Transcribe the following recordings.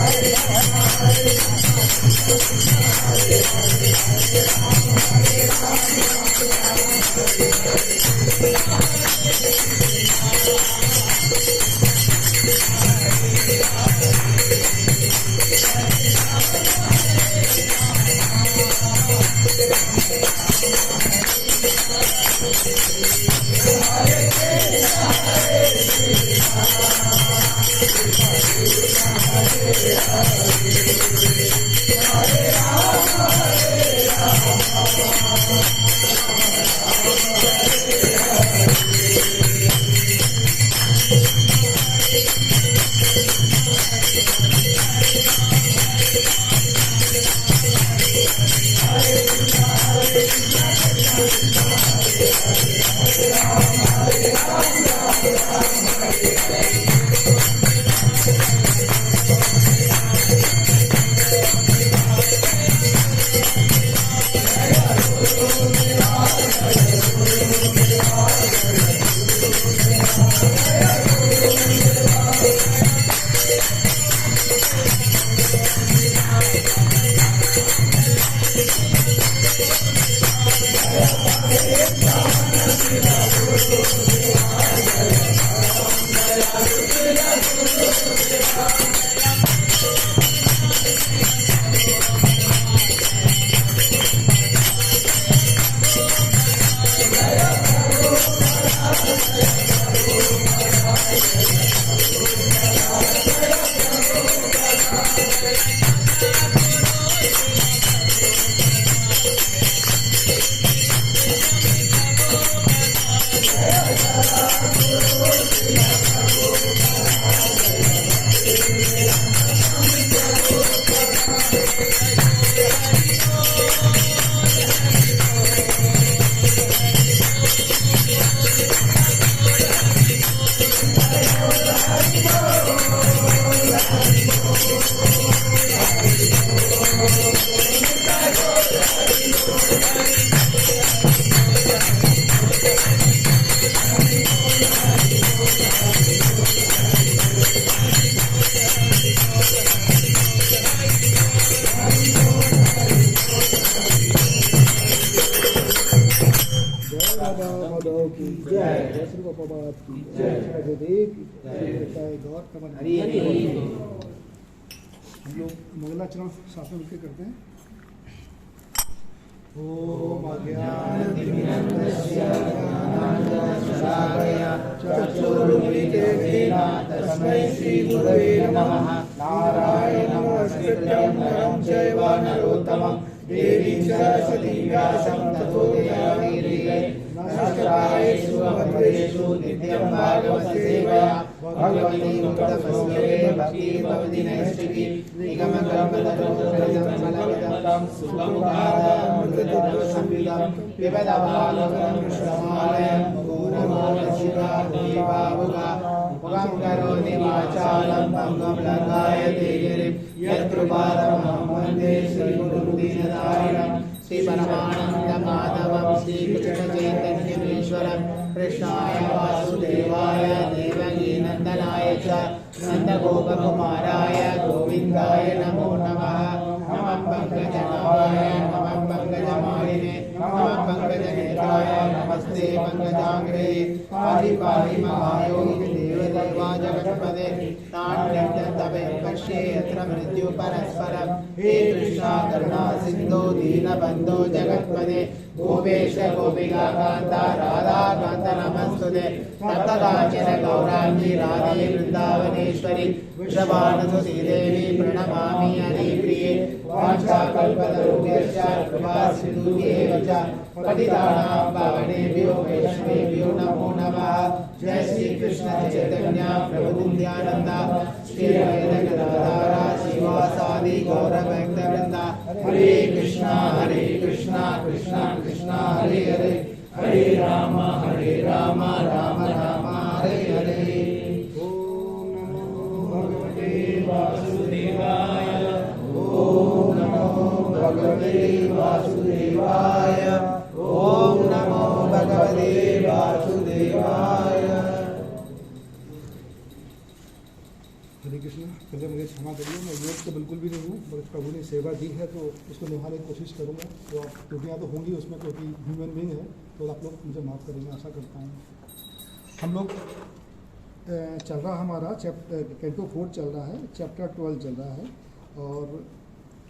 Hare हम लोग मंगलाचरण साथ में मिलकर करते हैं। ओम तस्मै श्री गुरवे नमः। नारायणं नमस्कृत्यं नरं चैव नरोत्तमं देवीं सरस्वतीं व्यासं ततो जयमुदीरये। नमस्कारेषु भद्रेषु नित्यं भागवत सेवया भगवती मुक्तमस्तके भक्ति भवति नैष्टिकी निगमकल्पतरुं सुखमुखादमृतत्वसंविदं पिबत भागवतं कृष्णमालयं पूर्णमोदशिवा देवावुगा मुखं करोति वाचालं भङ्गं लङ्घयते गिरिं यत्कृपातमहं वन्दे श्रीगुरुदीनदारिणं श्रीपरमानन्दमाधवं श्रीकृष्णचैतन्यमीश्वरं कृष्णाय वासुदेवाय देवकीनन्दनाय च नन्दगोपकुमाराय गोविन्दाय नमो नमः। नमः पङ्कजनाभाय नमः पङ्कजमालिने नमः पङ्कजनेत्राय नमस्ते पङ्कजाङ्घ्रे। पाहि पाहि महायोगी देवदेवा जगत्पदे नान्यतपे पश्ये यत्र मृत्यु परस्परं। हे कृष्णा करुणा सिन्धो दीनबन्धो जगत्पदे गोपेश गोपिका कान्ता राधा कान्त नमस्तुते। तप्तकाञ्चन गौराङ्गी राधे वृन्दावनेश्वरी वृषभानुसुते देवी प्रणमामि हरिप्रिये। वाञ्छाकल्पतरुभ्यश्च कृपासिन्धुभ्येव च पतितानां पावनेभ्यो वैष्णवेभ्यो नमो नमः। जय श्री कृष्ण चैतन्य प्रभु नित्यानंद श्री अद्वैत गदाधर श्रीवासादि गौरभक्तवृंद। हरे कृष्णा कृष्णा कृष्णा हरे हरे हरे राम राम राम हरे हरे। ओम नमो भगवते वासुदेवाय। ओम नमो भगवते वासुदेवाय। ओम नमो भगवते वासुदेवाय। हरे कृष्ण। पहले मुझे क्षमा करिए, मैं योग तो बिल्कुल भी नहीं हूँ, बस प्रभु ने सेवा दी है तो उसको निभाने की कोशिश करूँगा। तो आप त्रुटियाँ तो होंगी उसमें, क्योंकि ह्यूमन बीइंग है, तो आप लोग मुझे माफ़ करेंगे, आशा करता हूँ। हम लोग चल रहा हमारा कैंटो 4 चल रहा है, चैप्टर 12 चल रहा है। और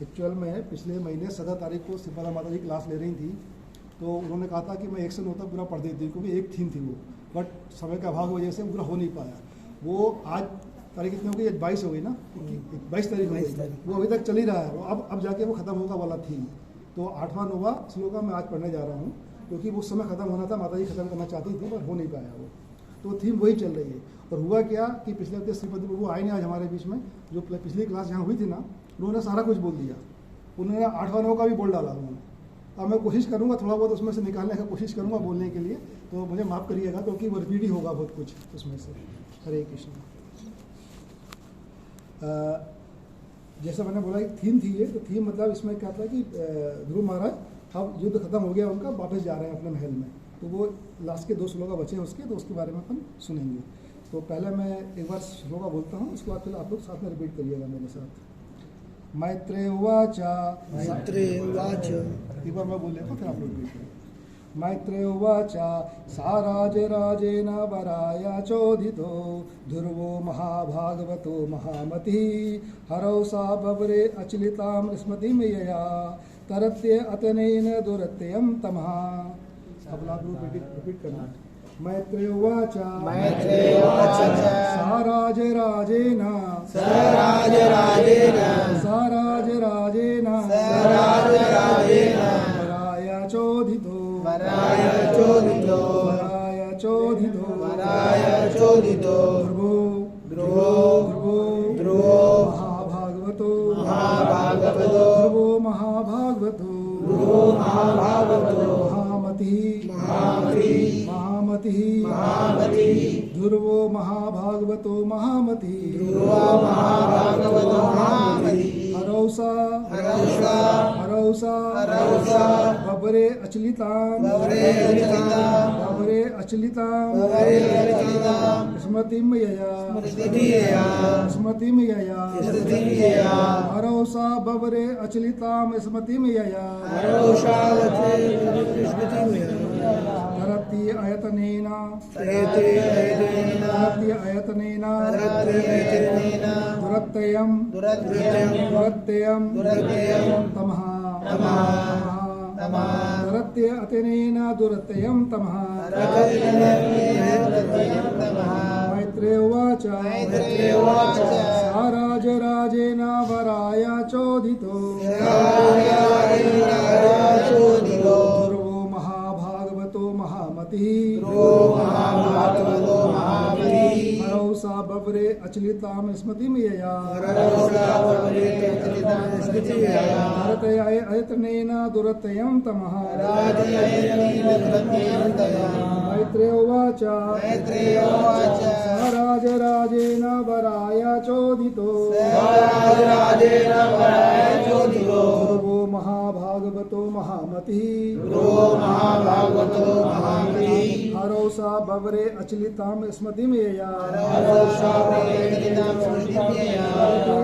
एक्चुअल में पिछले महीने 17 तारीख को सिपाला माता जी क्लास ले रही थी, तो उन्होंने कहा था कि मैं 1 से 9 तक पूरा पढ़ देती हूँ, क्योंकि एक थीम थी वो, बट समय का अभाव की वजह से पूरा हो नहीं पाया। वो आज तारीख कितनी हो गई, 22 हो गई ना, 22 तारीख हो गई, वो अभी तक चल ही रहा है। वो अब जाके वो ख़त्म होगा वाला थीम। तो 8वां 9वां श्लोका मैं आज पढ़ने जा रहा हूँ, क्योंकि वो समय ख़त्म होना था, माता जी ख़त्म करना चाहती थी पर हो नहीं पाया वो। तो थीम वही चल रही है। और हुआ क्या कि पिछले हफ्ते श्रीपति प्रभु आए नहीं आज हमारे बीच में, जो पिछली क्लास यहाँ हुई थी ना, उन्होंने सारा कुछ बोल दिया। उन्होंने 8वां 9वां का भी बोल डाला उन्होंने। अब मैं कोशिश करूँगा थोड़ा बहुत उसमें से निकालने का कोशिश करूँगा बोलने के लिए, तो मुझे माफ़ करिएगा, क्योंकि वो रिपीट ही होगा बहुत कुछ उसमें से। हरे कृष्ण। जैसा मैंने बोला एक थीम थी ये, तो थीम मतलब इसमें क्या था कि ध्रुव महाराज अब युद्ध खत्म हो गया उनका, वापस जा रहे हैं अपने महल में। तो वो लास्ट के 2 श्लोका बचे हैं उसके, तो उसके बारे में अपन सुनेंगे। तो पहले मैं एक बार श्लोका बोलता हूँ, उसके बाद फिर आप लोग साथ में रिपीट करिएगा मेरे साथ। मैत्रेय उवाच। मैत्रेय उवाच। एक बार मैं बोल लेता हूँ, फिर आप लोग रिपीट करें। मैत्रेय उवाच सा राजराजेन वराय चोदितो ध्रुवो महाभागवतो महामतिः हरौ सा बवरे अचलितां स्मृतिं यया तरत्य अतनेन दुरत्यं तमः। अब आप लोग रिपीट करना। मैत्रेय उवाच सा राजराजेन वराय चोदितो ध्रुवो महाभागवतो महामतिः ध्रुवो महाभागवतो महामतिः हरौ सा बवरे अचलितां स्मृतिं यया हरौ सा बवरे अचलितां स्मृतिं यया तरति अयतनेन दुरत्यं तमः तरत्य अतनेन दुरत्यं तमः। मैत्रेय उवाच सा राजराजेन वराय चोदितो ध्रुवो महाभागवतो महामतिः हरौ सा बवरे अचलितां स्मृतिं यया अयतनेन दुरत्यं तमः। मैत्रेय उवाच सा राजराजेन वराय चोदितो ध्रुवो महाभागवतो महामतिः हरौ सा बवरे अचलितां स्मृतिं यया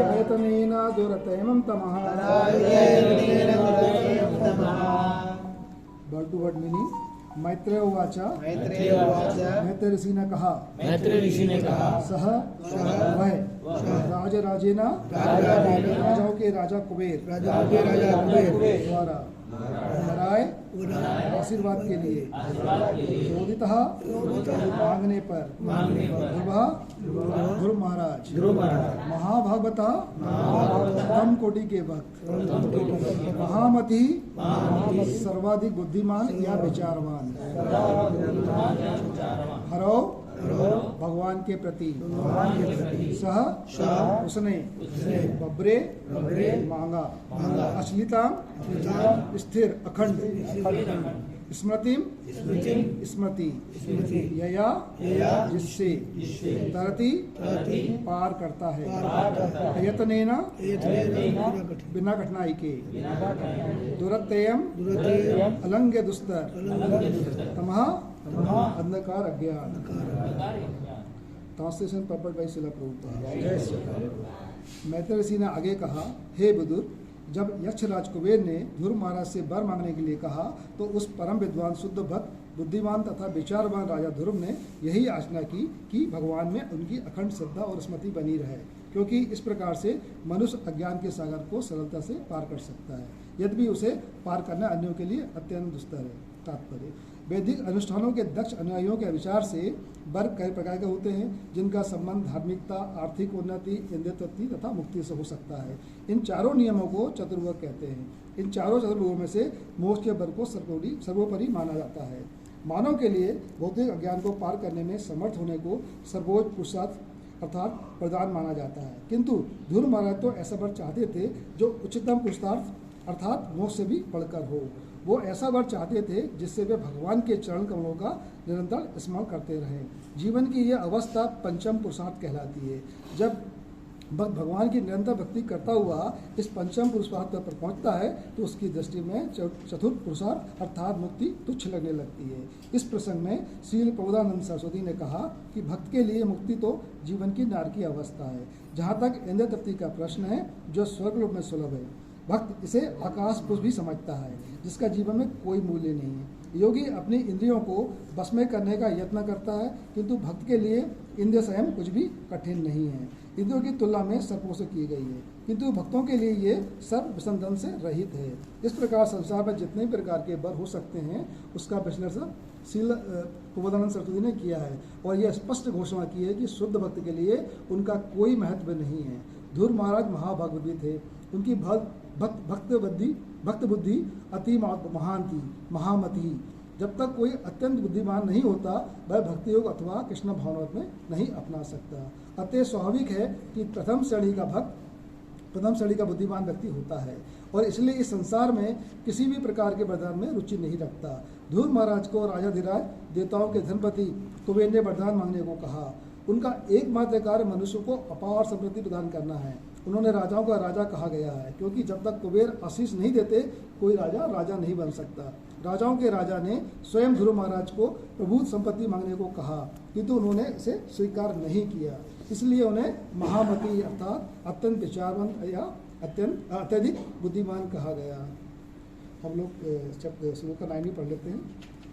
अयतनेन दुरत्यं तमः। Word to word meaning. Maitreya उवाच मैत्रेय ऋषि ने कहा सह वह राजराजेन राजाओं के राजा कुबेर द्वारा वराय आशीर्वाद के लिए चोदितः मांगने पर ध्रुव महाराज महाभागवता प्रथम कोटि के वक्त महामति सर्वाधिक बुद्धिमान या विचारवान हरो भगवान के प्रति सह उसने बबरे मांगा अश्लिता स्थिर अखंड स्मृति यया जिससे तरति पार करता है यतनेना बिना कठिनाई के दुरत्यम अलंघ्य दुस्तर तमः अंधकार अज्ञान। ट्रांसलेशन प्रॉपर्ड बाय शिला प्रभुपाद। मैत्रेय ऋषि ने आगे कहा, हे बुद्धू, जब यक्षराज कुबेर ने ध्रुव महाराज से वर मांगने के लिए कहा तो उस परम विद्वान शुद्ध भक्त बुद्धिमान तथा विचारवान राजा ध्रुव ने यही याचना की कि भगवान में उनकी अखंड श्रद्धा और स्मृति बनी रहे, क्योंकि इस प्रकार से मनुष्य अज्ञान के सागर को सरलता से पार कर सकता है, यद्यपि उसे पार करना अन्यों के लिए अत्यंत दुस्तर है। तात्पर्य, वैदिक अनुष्ठानों के दक्ष अनुयायियों के विचार से वर्ग कई प्रकार के होते हैं, जिनका संबंध धार्मिकता, आर्थिक उन्नति, इंद्रिय तृप्ति तथा मुक्ति से हो सकता है। इन चारों नियमों को चतुर्वर्ग कहते हैं। इन चारों चतुर्वर्गों में से मोक्ष के वर्ग को सर्वोपरि माना जाता है। मानव के लिए भौतिक अज्ञान को पार करने में समर्थ होने को सर्वोच्च पुरुषार्थ अर्थात प्रदान माना जाता है, किंतु ध्रुव महाराज तो ऐसा वर चाहते थे जो उच्चतम पुरुषार्थ अर्थात मोक्ष से भी बढ़कर हो। वो ऐसा वर चाहते थे जिससे वे भगवान के चरण कमलों का निरंतर स्मरण करते रहें। जीवन की यह अवस्था पंचम पुरुषार्थ कहलाती है। जब भक्त भगवान की निरंतर भक्ति करता हुआ इस पंचम पुरुषार्थ पर पहुंचता है तो उसकी दृष्टि में चतुर्थ पुरुषार्थ अर्थात मुक्ति तुच्छ लगने लगती है। इस प्रसंग में श्रील प्रबोधानंद सरस्वती ने कहा कि भक्त के लिए मुक्ति तो जीवन की नारकीय अवस्था है। जहाँ तक इंद्रिय तृप्ति का प्रश्न है, जो स्वर्गलोक में सुलभ है, भक्त इसे आकाश पुरुष भी समझता है, जिसका जीवन में कोई मूल्य नहीं है। योगी अपनी इंद्रियों को बस में करने का यत्न करता है, किंतु भक्त के लिए इंद्रिय संयम कुछ भी कठिन नहीं है। इंद्रियों की तुलना में सर्पों से की गई है, किंतु भक्तों के लिए ये सर्प विसंधन से रहित है। इस प्रकार संसार में जितने प्रकार के बर हो सकते हैं उसका विश्लेषण शील प्रबोधानंद सरस्वती ने किया है और यह स्पष्ट घोषणा की है कि शुद्ध भक्त के लिए उनका कोई महत्व नहीं है। ध्रुव महाराज महाभागवती थे, उनकी भक्त बुद्धि अति महान थी, महामती। जब तक कोई अत्यंत बुद्धिमान नहीं होता वह भक्ति योग अथवा कृष्ण भावनावत में नहीं अपना सकता। अतः स्वाभाविक है कि प्रथम श्रेणी का बुद्धिमान व्यक्ति होता है और इसलिए इस संसार में किसी भी प्रकार के वरदान में रुचि नहीं रखता। ध्रुव महाराज को राजाधिराज देवताओं के धनपति कुबेर ने वरदान मांगने को कहा। उनका एकमात्र कार्य मनुष्य को अपार समृद्धि प्रदान करना है। उन्होंने राजाओं का राजा कहा गया है, क्योंकि जब तक कुबेर आशीष नहीं देते कोई राजा नहीं बन सकता। राजाओं के राजा ने स्वयं ध्रुव महाराज को प्रभुत संपत्ति मांगने को कहा, किंतु उन्होंने इसे स्वीकार नहीं किया। इसलिए उन्हें महामती अर्थात अत्यंत विचारवंत या अत्यधिक बुद्धिमान कहा गया। हम लोग शुरू का 9 पढ़ लेते हैं,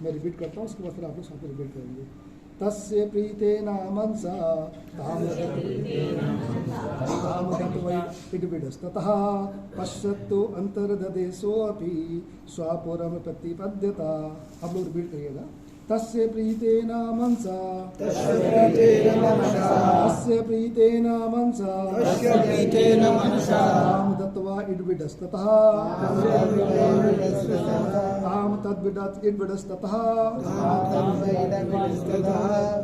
मैं रिपीट करता हूँ, उसके बाद फिर आप लोग साथ रिपीट करेंगे। तस्य प्रीतेन मनसा ततः पश्यतो अंतर्ददेशोऽपि स्वापुरं प्रतिपद्यता। आप लोग रिपीट करिएगा। तस्य प्रीतेन मनसा तस्य प्रीतेन मनसा ताम दत्त्वा इड्विडस्ततः ताम तद्विडस्ततः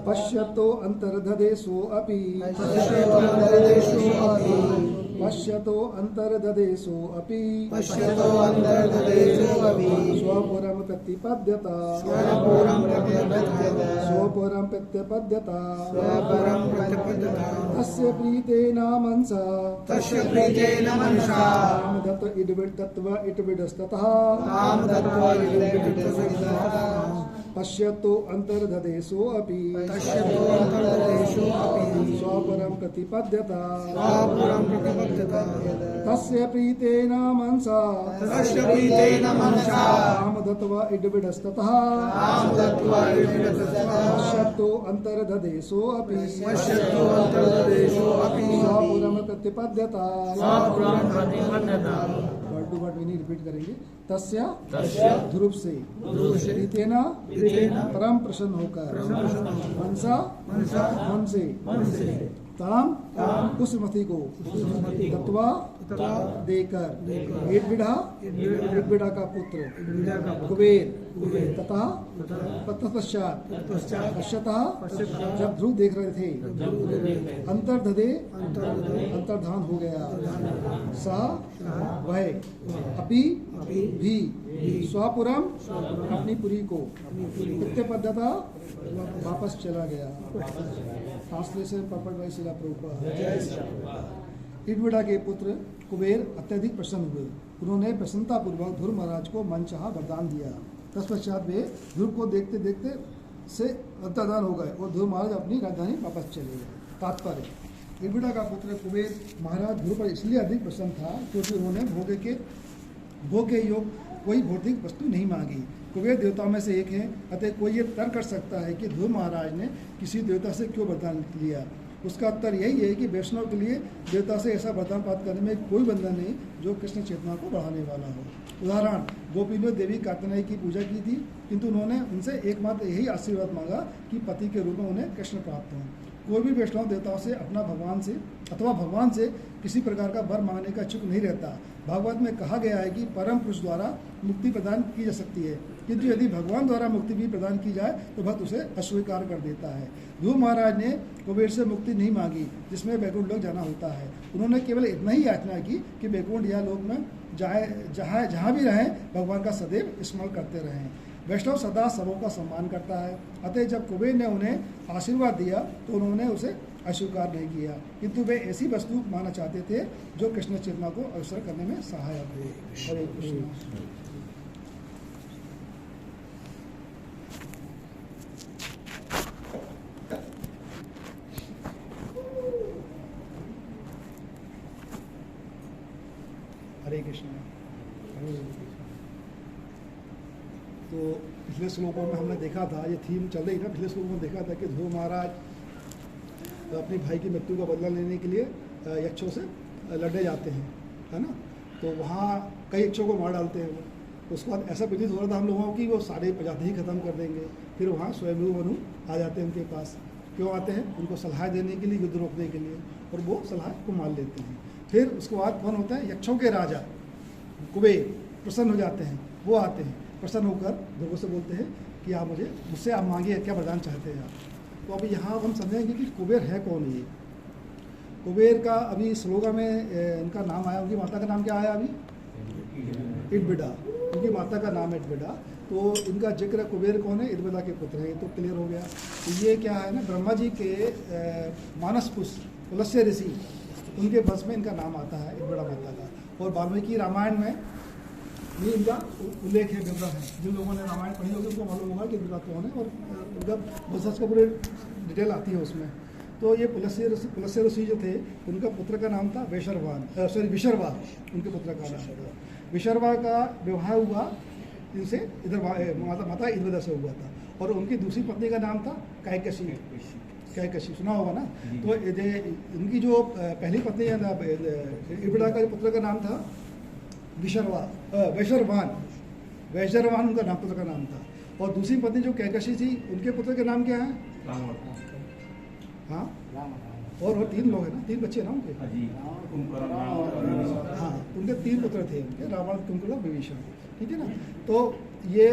पश्यतो अंतर्ददेशोऽपि पश्यतो अंतर्ददेशोऽपि स्वपुरं प्रतिपद्यता स्वपुरं प्रत्यपद्यता। तस्य प्रीतेन मनसा ताम दत्त्वा इड्विडस्ततः पश्यतो अंतर्ददेशोऽपि स्वपुरं प्रतिपद्यता। तस्य प्रीतेन मनसा ताम दत्त्वा इड्विडस्ततः पश्यतो अंतर्ददेशोऽपि स्वपुरं प्रतिपद्यता। Word to word meaning repeat करेंगे। तस्य ध्रुव से प्रीतेन परम प्रसन्न होकर मनसा मन से ताम उस मति को दत्त्वा देकर इड्विडा का पुत्र कुबेर तथा पश्चातः जब ध्रुव देख रहे थे अंतर्धान हो गया। सा वह अपि भी स्वापुरम अपनी पुरी को प्रत्यपद्यता वापस चला गया। Translation पर्पट bye Srila Prabhupada. इड्विडा के पुत्र कुबेर अत्यधिक प्रसन्न हुए। उन्होंने प्रसन्नतापूर्वक ध्रुव महाराज को मनचाहा वरदान दिया। तत्पश्चात वे ध्रुव को देखते देखते से अंतर्धान हो गए और ध्रुव महाराज अपनी राजधानी वापस चले गए। तात्पर्य, इड्विडा का पुत्र कुबेर महाराज ध्रुव पर इसलिए अधिक प्रसन्न था क्योंकि उन्होंने भोग के योग कोई भौतिक वस्तु नहीं मांगी। कुबेर देवताओं में से एक है, अतः कोई ये तर्क कर सकता है कि ध्रुव महाराज ने किसी देवता से क्यों वरदान लिया। उसका उत्तर यही है कि वैष्णव के लिए देवता से ऐसा वरदान प्राप्त करने में कोई बंधन नहीं जो कृष्ण चेतना को बढ़ाने वाला हो। उदाहरण, गोपी ने देवी कार्तिकेय की पूजा की थी, किंतु उन्होंने उनसे एकमात्र यही आशीर्वाद मांगा कि पति के रूप में उन्हें कृष्ण प्राप्त हो। कोई भी वैष्णव देवताओं से अपना भगवान से किसी प्रकार का वर मांगने का इच्छुक नहीं रहता। भागवत में कहा गया है कि परम पुरुष द्वारा मुक्ति प्रदान की जा सकती है, किंतु यदि भगवान द्वारा मुक्ति भी प्रदान की जाए तो भक्त उसे अस्वीकार कर देता है। ध्रुव महाराज ने कुबेर से मुक्ति नहीं मांगी जिसमें वैकुंठ लोक जाना होता है। उन्होंने केवल इतना ही याचना की कि वैकुंठ या लोक में जहाँ भी रहें भगवान का सदैव स्मरण करते रहें। वैष्णव सदा सबों का सम्मान करता है, अतः जब कुबेर ने उन्हें आशीर्वाद दिया तो उन्होंने उसे अस्वीकार नहीं किया, किंतु वे ऐसी वस्तु मानना चाहते थे जो कृष्ण चेतना को अवसर करने में सहायक हो। हरे कृष्ण। हरे कृष्ण। तो पिछले श्लोकों में हमने देखा था, ये थीम चल रही था, पिछले श्लोकों में देखा था कि ध्रुव महाराज अपने भाई की मृत्यु का बदला लेने के लिए यक्षों से लड़ने जाते हैं, है ना। तो वहाँ कई यक्षों को मार डालते हैं वो। उसके बाद ऐसा प्रतीत हो रहा था हम लोगों की वो सारे प्रजाति ही खत्म कर देंगे। फिर वहाँ स्वयंभू मनु आ जाते हैं उनके पास। क्यों आते हैं? उनको सलाह देने के लिए, युद्ध रोकने के लिए, और वो सलाह को मान लेते हैं। फिर उसके बाद कौन होता है? यक्षों के राजा कुबेर प्रसन्न हो जाते हैं, वो आते हैं, प्रसन्न होकर ध्रुव से बोलते हैं कि आप मुझसे आप मांगिए, क्या वरदान चाहते हैं आप। तो अभी यहाँ हम समझेंगे कि कुबेर है कौन ये। कुबेर का अभी श्लोका में इनका नाम आया, उनकी माता का नाम क्या आया अभी? इडबिडा। उनकी माता का नाम है इडबिडा। तो इनका जिक्र कुबेर कौन है? इडबिडा के पुत्र हैं, तो क्लियर हो गया। तो ये क्या है ना, ब्रह्मा जी के मानस पुत्र पुलस्त्य ऋषि, उनके वंश में इनका नाम आता है इडबिडा माता का। और वाल्मीकि रामायण में ये इनका उल्लेख है, विवरण है। जिन लोगों ने रामायण पढ़ी होगी उनको मालूम होगा कि इडबिडा कौन है, और उनका वंशज का पूरे डिटेल आती है उसमें। तो ये पुलस्त्य ऋषि जो थे, उनका पुत्र का नाम था विशर्वा, उनके पुत्र का नाम था। विशर्वा का विवाह हुआ इनसे, इधर माता इडबिडा से हुआ था। और उनकी दूसरी पत्नी का नाम था कैकशी, सुना होगा ना। तो इनकी जो पहली पत्नी है ना, इडबिडा का पुत्र का नाम था वैशरवान उनका नाम, पुत्र का नाम था। और दूसरी पत्नी जो कैकशी थी, उनके पुत्र के नाम क्या है? हाँ, और 3 लोग हैं ना, 3 बच्चे ना उनके। हाँ, उनके 3 पुत्र थे उनके, रावण, कुंभकर्ण, विभीषण, ठीक है ना। तो ये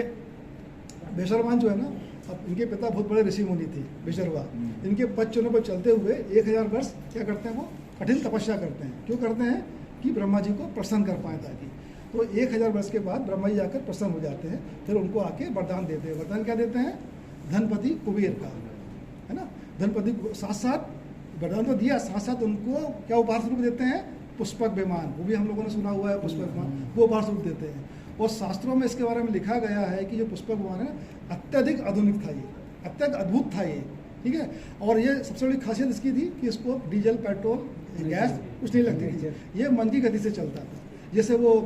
वैशरवान जो है ना, अब इनके पिता बहुत बड़े ऋषि मुनि थे विशर्वा। इनके पद चिन्हों पर चलते हुए 1000 वर्ष क्या करते हैं, वो कठिन तपस्या करते हैं। क्यों करते हैं? कि ब्रह्मा जी को प्रसन्न कर पाए ताकि। तो 1000 वर्ष के बाद ब्रह्मा जी आकर प्रसन्न हो जाते हैं। फिर उनको आके वरदान देते हैं। वरदान क्या देते हैं? धनपति कुबेर का, है ना। धनपति साथ साथ वरदान तो दिया, साथ साथ उनको क्या उपहार स्वरूप देते हैं? पुष्पक विमान। वो भी हम लोगों ने सुना हुआ है, पुष्पक विमान, वो उपहार स्वरूप देते हैं। और शास्त्रों में इसके बारे में लिखा गया है कि जो पुष्पक विमान है अत्यधिक आधुनिक था, ये अत्यधिक अद्भुत था ये, ठीक है। और ये सबसे बड़ी खासियत इसकी थी कि इसको डीजल, पेट्रोल, गैस कुछ नहीं लगती थी। ये मन की गति से चलता था। जैसे वो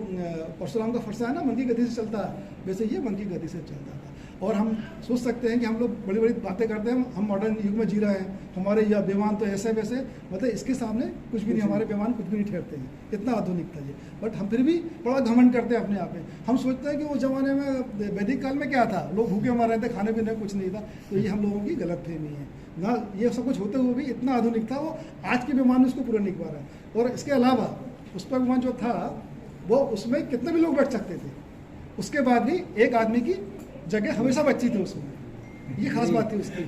परशुराम का फरसा है ना, मन की गति से चलता है, वैसे ये मन की गति से चलता था। और हम सोच सकते हैं कि हम लोग बड़ी बड़ी बातें करते हैं, हम मॉडर्न युग में जी रहे हैं, हमारे यह विमान तो ऐसे वैसे, मतलब इसके सामने कुछ भी नहीं, हमारे विमान कुछ भी नहीं ठहरते हैं, इतना आधुनिक था ये। बट हम फिर भी बड़ा घमंड करते हैं अपने आप में। हम सोचते हैं कि वो ज़माने में वैदिक काल में क्या था, लोग भूखे मर रहे थे, खाने पीने कुछ नहीं था। तो ये हम लोगों की गलतफहमी है ना। ये सब कुछ होते हुए भी इतना आधुनिक था वो, आज के विमान में उसको पूरा नहीं पा रहा है। और इसके अलावा पुष्पक विमान जो था वो, उसमें कितने भी लोग बैठ सकते थे। उसके बाद भी एक आदमी की जगह हमेशा बची थी उसमें, ये खास बात थी उसकी।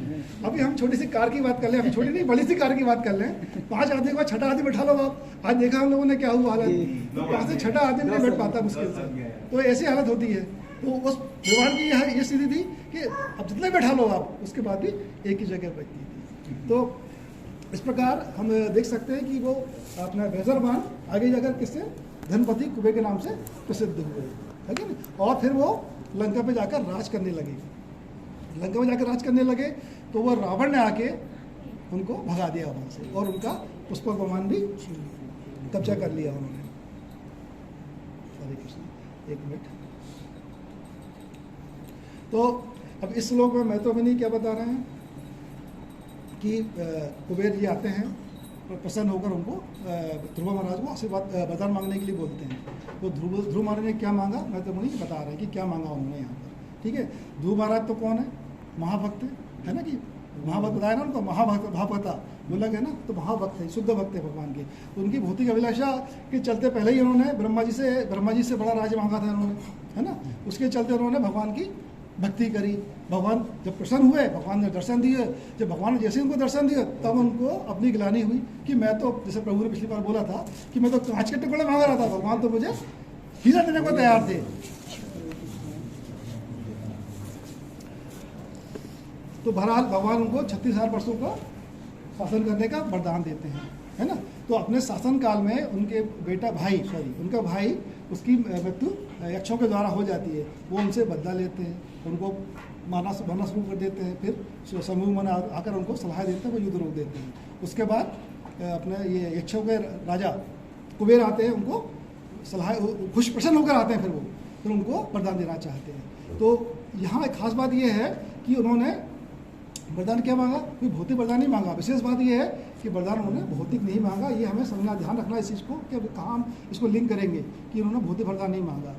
अभी हम छोटी सी कार की बात कर लें, अभी छोटी नहीं बड़ी सी कार की बात कर लें, 5 आदमी के बाद 6ठा आदमी बैठा लो आप। आज देखा हम लोगों ने क्या हुआ हालत, तो 5 से 6ठा आदमी नहीं बैठ पाता मुश्किल से। तो ऐसी हालत होती है। तो उस विमान की ये स्थिति थी कि अब जितने बैठा लो आप, उसके बाद भी एक ही जगह बचती थी। तो इस प्रकार हम देख सकते हैं कि वो अपना वैशरवान आगे जाकर किससे? धनपति कुबेर के नाम से प्रसिद्ध हुए, है कि नहीं। और फिर वो लंका पे जाकर राज करने लगे। लंका में जाकर राज करने लगे तो वो रावण ने आके उनको भगा दिया वहाँ से, और उनका पुष्पक विमान भी कब्जा कर लिया उन्होंने। हरे कृष्ण, 1 मिनट। तो अब इस श्लोक में महत्वमुनि क्या बता रहे हैं कि कुबेर जी आते हैं और प्रसन्न होकर उनको ध्रुव महाराज को आशीर्वाद वरदान मांगने के लिए बोलते हैं। तो ध्रुव महाराज ने क्या मांगा, महत्वमुनि बता रहे हैं कि क्या मांगा उन्होंने यहाँ पर, ठीक है। ध्रुव महाराज तो कौन है? महाभक्त है ना, कि महाभक्त बताया ना उनको, महाभक्ता बोला गया ना, तो महाभक्त है, शुद्ध भक्त है भगवान के। तो उनकी भौतिक अभिलाषा के चलते पहले ही उन्होंने ब्रह्मा जी से बड़ा राज्य मांगा था उन्होंने, है ना। उसके चलते उन्होंने भगवान की भक्ति करी। भगवान जब प्रसन्न हुए, भगवान ने दर्शन दिए। जब भगवान ने जैसे उनको दर्शन दिए, तब उनको अपनी गिलानी हुई कि मैं तो, जैसे प्रभु ने पिछली बार बोला था कि मैं तो कांच के टुकड़े मांग रहा था, भगवान तो मुझे हीरा देने को तैयार थे। तो बहरहाल भगवान उनको 36,000 वर्षों का शासन करने का वरदान देते हैं, है ना। तो अपने शासन काल में उनके उनका भाई उसकी मृत्यु यक्षों के द्वारा हो जाती है। वो उनसे बदला लेते हैं, उनको मारना शुरू कर देते हैं। फिर समूह मन आकर उनको सलाह देते हैं, वो युद्ध रोक देते हैं। उसके बाद अपने ये यक्षों के राजा कुबेर आते हैं, उनको सलाह खुश प्रसन्न होकर आते हैं। फिर उनको वरदान देना चाहते हैं। तो यहाँ एक खास बात यह है कि उन्होंने वरदान क्या मांगा, कोई भौतिक वरदान नहीं मांगा। विशेष बात यह है कि वरदान उन्होंने भौतिक नहीं मांगा। ये हमें समझना, ध्यान रखना इस चीज़ को कि कहाँ हम इसको लिंक करेंगे कि उन्होंने भौतिक वरदान नहीं मांगा।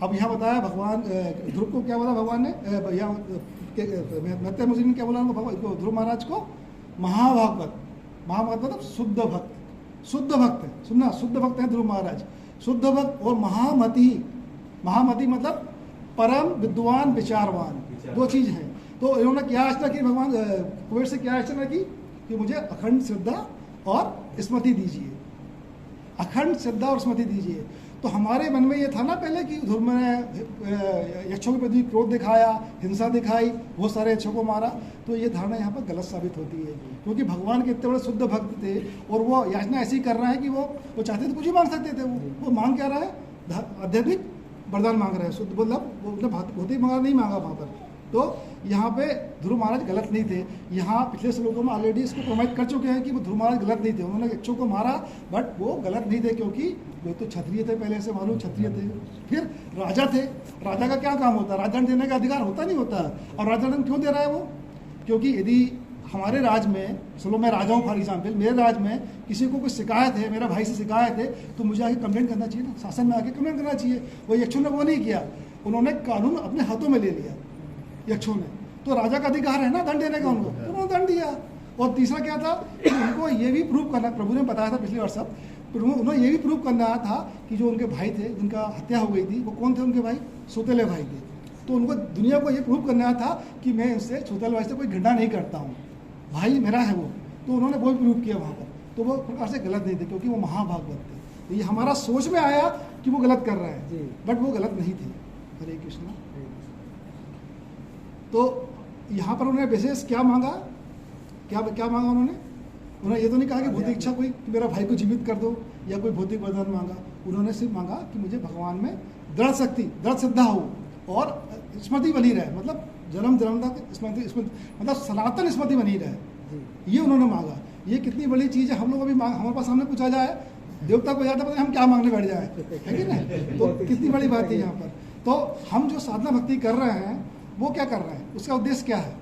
अब यहाँ बताया भगवान ध्रुव को क्या बोला भगवान ने, मैत्रेय मुनि ने क्या बोला भगवान ध्रुव महाराज को, महाभागवत। महाभागवत मतलब शुद्ध भक्त, शुद्ध भक्त, सुनना, शुद्ध भक्त है ध्रुव महाराज, शुद्ध भक्त और महामति। महामति मतलब परम विद्वान विचारवान, दो चीज़ हैं। तो इन्होंने क्या याचना की भगवान कुबेर से, क्या याचना की कि मुझे अखंड श्रद्धा और स्मृति दीजिए, अखंड श्रद्धा और स्मृति दीजिए। तो हमारे मन में ये था ना पहले कि ध्रुव ने यक्षों के प्रति क्रोध दिखाया, हिंसा दिखाई, बहुत सारे यक्षों को मारा। तो ये धारणा यहाँ पर गलत साबित होती है, क्योंकि भगवान के इतने बड़े शुद्ध भक्त थे और वो याचना ऐसी कर रहा है कि वो चाहते तो कुछ ही मांग सकते थे। वो मांग क्या रहा है, आध्यात्मिक वरदान मांग रहे हैं, शुद्ध मतलब वो भौतिक मांगा नहीं मांगा वहाँ पर। तो यहाँ पे ध्रुव महाराज गलत नहीं थे। यहाँ पिछले श्लोकों में ऑलरेडी इसको प्रोवाइड कर चुके हैं कि वो ध्रुव महाराज गलत नहीं थे, उन्होंने यक्षों को मारा बट वो गलत नहीं थे, क्योंकि वो तो क्षत्रिय थे, पहले से मालूम क्षत्रिय थे, फिर राजा थे। राजा का क्या काम होता है, राजदंड देने का अधिकार होता नहीं होता। और राजदंड क्यों दे रहा है वो, क्योंकि यदि हमारे राज में, चलो मैं राजा हूँ फॉर एग्जाम्पल, मेरे राज में किसी को कोई शिकायत है, मेरा भाई से शिकायत है, तो मुझे आके कंप्लेंट करना चाहिए ना, शासन में आके कंप्लेंट करना चाहिए। वो यक्षों ने वो नहीं किया, उन्होंने कानून अपने हाथों में ले लिया यक्षों ने। तो राजा का अधिकार है ना दंड देने का उनको, तो उन्होंने दंड दिया। और तीसरा क्या था कि उनको ये भी प्रूव करना, प्रभु ने बताया था पिछले वर्ष सब, उन्होंने ये भी प्रूव करना था कि जो उनके भाई थे जिनका हत्या हो गई थी, वो कौन थे उनके भाई, सौतेले भाई थे। तो उनको दुनिया को ये प्रूव करना था कि मैं इससे सौतेले भाई से कोई घृणा नहीं करता हूँ, भाई मेरा है वो। तो उन्होंने वो प्रूव किया वहाँ पर। तो वो प्रकार से गलत नहीं थे, क्योंकि वो महाभागवत थे। तो ये हमारा सोच में आया कि वो गलत कर रहा है, बट वो गलत नहीं थे। हरे कृष्णा। तो यहाँ पर उन्होंने विशेष क्या मांगा, क्या मांगा उन्होंने ये तो नहीं कहा कि भौतिक इच्छा कोई कि मेरा भाई को जीवित कर दो या कोई भौतिक वरदान मांगा। उन्होंने सिर्फ मांगा कि मुझे भगवान में दृढ़ शक्ति, दृढ़ श्रद्धा हो और स्मृति बनी रहे, मतलब जन्म तक स्मृति मतलब सनातन स्मृति बनी रहे, ये उन्होंने मांगा। ये कितनी बड़ी चीज़ है। हम लोग अभी हमारे पास सामने पूछा जाए, देवता को याद है हम क्या मांगने बैठ जाए, है कि नहीं। तो कितनी बड़ी बात है यहाँ पर। तो हम जो साधना भक्ति कर रहे हैं वो क्या कर रहे हैं, उसका उद्देश्य क्या है।